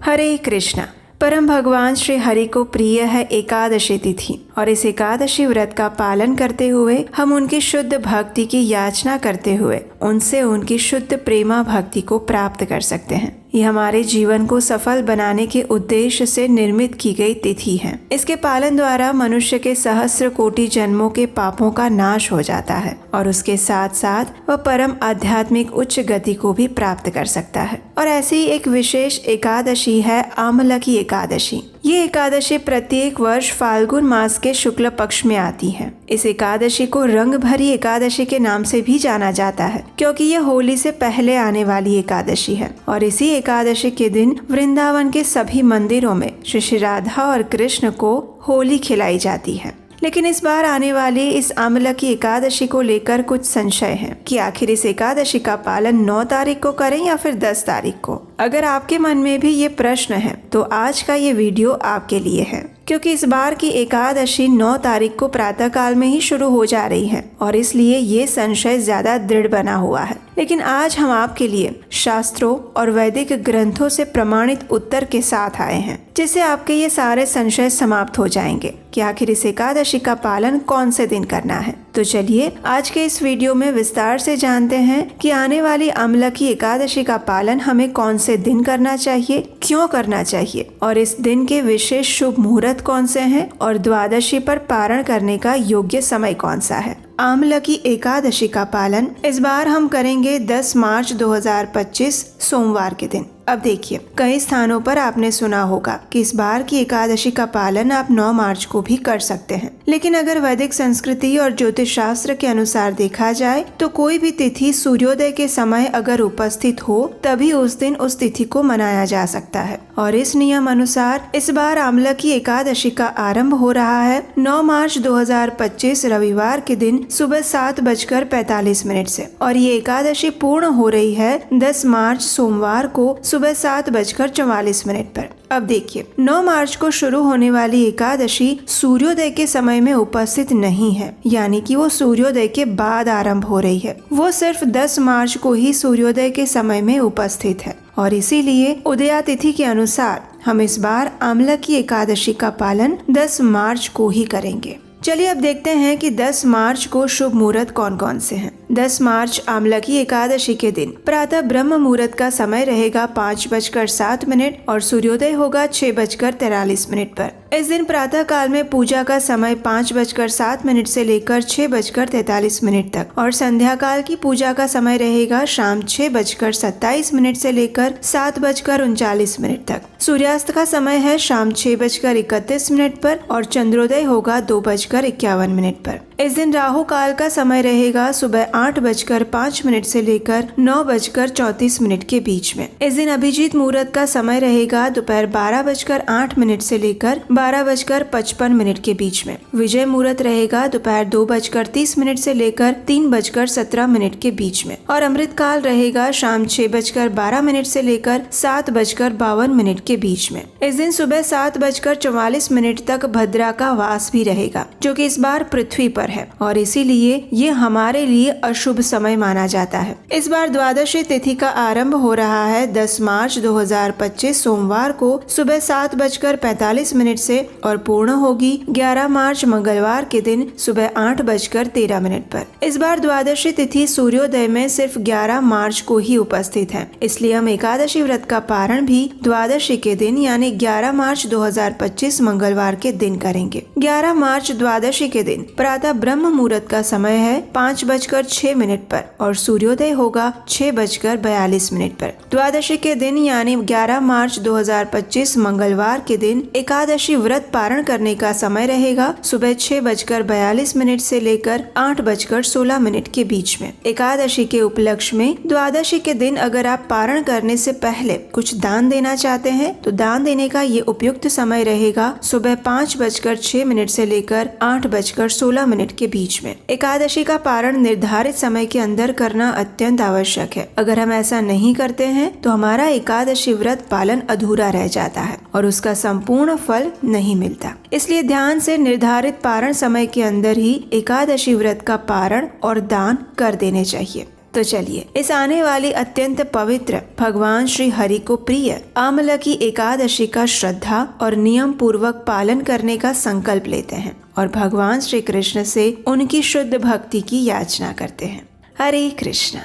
हरे कृष्णा। परम भगवान श्री हरि को प्रिय है एकादशी तिथि और इस एकादशी व्रत का पालन करते हुए हम उनकी शुद्ध भक्ति की याचना करते हुए उनसे उनकी शुद्ध प्रेमा भक्ति को प्राप्त कर सकते हैं। ये हमारे जीवन को सफल बनाने के उद्देश्य से निर्मित की गई तिथि है। इसके पालन द्वारा मनुष्य के सहस्र कोटि जन्मों के पापों का नाश हो जाता है और उसके साथ साथ वह परम आध्यात्मिक उच्च गति को भी प्राप्त कर सकता है। और ऐसी ही एक विशेष एकादशी है आमलकी एकादशी। ये एकादशी प्रत्येक वर्ष फाल्गुन मास के शुक्ल पक्ष में आती है। इस एकादशी को रंग भरी एकादशी के नाम से भी जाना जाता है क्योंकि यह होली से पहले आने वाली एकादशी है और इसी एकादशी के दिन वृंदावन के सभी मंदिरों में श्री राधा और कृष्ण को होली खिलाई जाती है। लेकिन इस बार आने वाली इस आमलकी एकादशी को लेकर कुछ संशय है कि आखिर इस एकादशी का पालन 9 तारीख को करें या फिर 10 तारीख को। अगर आपके मन में भी ये प्रश्न है तो आज का ये वीडियो आपके लिए है, क्योंकि इस बार की एकादशी 9 तारीख को प्रातः काल में ही शुरू हो जा रही है और इसलिए ये संशय ज्यादा दृढ़ बना हुआ है। लेकिन आज हम आपके लिए शास्त्रों और वैदिक ग्रंथों से प्रमाणित उत्तर के साथ आए हैं, जिससे आपके ये सारे संशय समाप्त हो जाएंगे कि आखिर इस एकादशी का पालन कौन से दिन करना है। तो चलिए आज के इस वीडियो में विस्तार से जानते हैं कि आने वाली आमलकी एकादशी का पालन हमें कौन से दिन करना चाहिए, क्यों करना चाहिए और इस दिन के विशेष शुभ मुहूर्त कौन से हैं और द्वादशी पर पारण करने का योग्य समय कौन सा है। आमलकी एकादशी का पालन इस बार हम करेंगे 10 मार्च 2025 सोमवार के दिन। अब देखिए, कई स्थानों पर आपने सुना होगा कि इस बार की एकादशी का पालन आप 9 मार्च को भी कर सकते हैं। लेकिन अगर वैदिक संस्कृति और ज्योतिष शास्त्र के अनुसार देखा जाए तो कोई भी तिथि सूर्योदय के समय अगर उपस्थित हो तभी उस दिन उस तिथि को मनाया जा सकता है। और इस नियम अनुसार इस बार आमलकी एकादशी का आरंभ हो रहा है 9 मार्च 2025 रविवार के दिन सुबह 7:45 से और ये एकादशी पूर्ण हो रही है 10 मार्च सोमवार को सुबह 7:44 पर। अब देखिए, 9 मार्च को शुरू होने वाली एकादशी सूर्योदय के समय में उपस्थित नहीं है, यानी कि वो सूर्योदय के बाद आरंभ हो रही है। वो सिर्फ 10 मार्च को ही सूर्योदय के समय में उपस्थित है और इसीलिए उदया तिथि के अनुसार हम इस बार आमलकी एकादशी का पालन 10 मार्च को ही करेंगे। चलिए अब देखते हैं कि 10 मार्च को शुभ मुहूर्त कौन कौन से हैं। 10 मार्च आमलकी एकादशी के दिन प्रातः ब्रह्म मुहूर्त का समय रहेगा 5:07 और सूर्योदय होगा 6:43 पर। इस दिन प्रातः काल में पूजा का समय 5:07 से लेकर 6:43 तक और संध्या काल की पूजा का समय रहेगा शाम 6:27 से लेकर 7:39 तक। सूर्यास्त का समय है शाम 6:31 पर और चंद्रोदय होगा 2:51 पर। इस दिन राहु काल का समय रहेगा सुबह 8:05 से लेकर 9:34 के बीच में। इस दिन अभिजीत मुहूर्त का समय रहेगा दोपहर 12:08 से लेकर 12:55 के बीच में। विजय मुहूर्त रहेगा दोपहर 2:30 से लेकर 3:17 के बीच में और अमृत काल रहेगा शाम 6:12 से लेकर 7:52 के बीच में। इस दिन सुबह 7:44 तक भद्रा का वास भी रहेगा, जो कि इस बार पृथ्वी पर है और इसीलिए ये हमारे लिए अशुभ समय माना जाता है। इस बार द्वादशी तिथि का आरंभ हो रहा है 10 मार्च 2025 सोमवार को सुबह 7:45 से और पूर्ण होगी 11 मार्च मंगलवार के दिन सुबह 8:13 पर। इस बार द्वादशी तिथि सूर्योदय में सिर्फ 11 मार्च को ही उपस्थित है, इसलिए हम एकादशी व्रत का पारण भी द्वादशी के दिन यानी 11 मार्च 2025 मंगलवार के दिन करेंगे। 11 मार्च द्वादशी के दिन प्रातः ब्रह्म मुहूर्त का समय है 5:06 पर और सूर्योदय होगा 6:42 पर। द्वादशी के दिन यानी 11 मार्च 2025 मंगलवार के दिन एकादशी व्रत पारण करने का समय रहेगा सुबह 6:42 से लेकर 8:16 के बीच में। एकादशी के उपलक्ष्य में द्वादशी के दिन अगर आप पारण करने से पहले कुछ दान देना चाहते हैं तो दान देने का ये उपयुक्त समय रहेगा सुबह 5:06 से लेकर 8:16 के बीच में। एकादशी का पारण निर्धारित समय के अंदर करना अत्यंत आवश्यक है। अगर हम ऐसा नहीं करते हैं तो हमारा एकादशी व्रत पालन अधूरा रह जाता है और उसका संपूर्ण फल नहीं मिलता। इसलिए ध्यान से निर्धारित पारण समय के अंदर ही एकादशी व्रत का पारण और दान कर देने चाहिए। तो चलिए इस आने वाली अत्यंत पवित्र भगवान श्री हरि को प्रिय आमलकी एकादशी का श्रद्धा और नियम पूर्वक पालन करने का संकल्प लेते हैं और भगवान श्री कृष्ण से उनकी शुद्ध भक्ति की याचना करते हैं। हरे कृष्ण।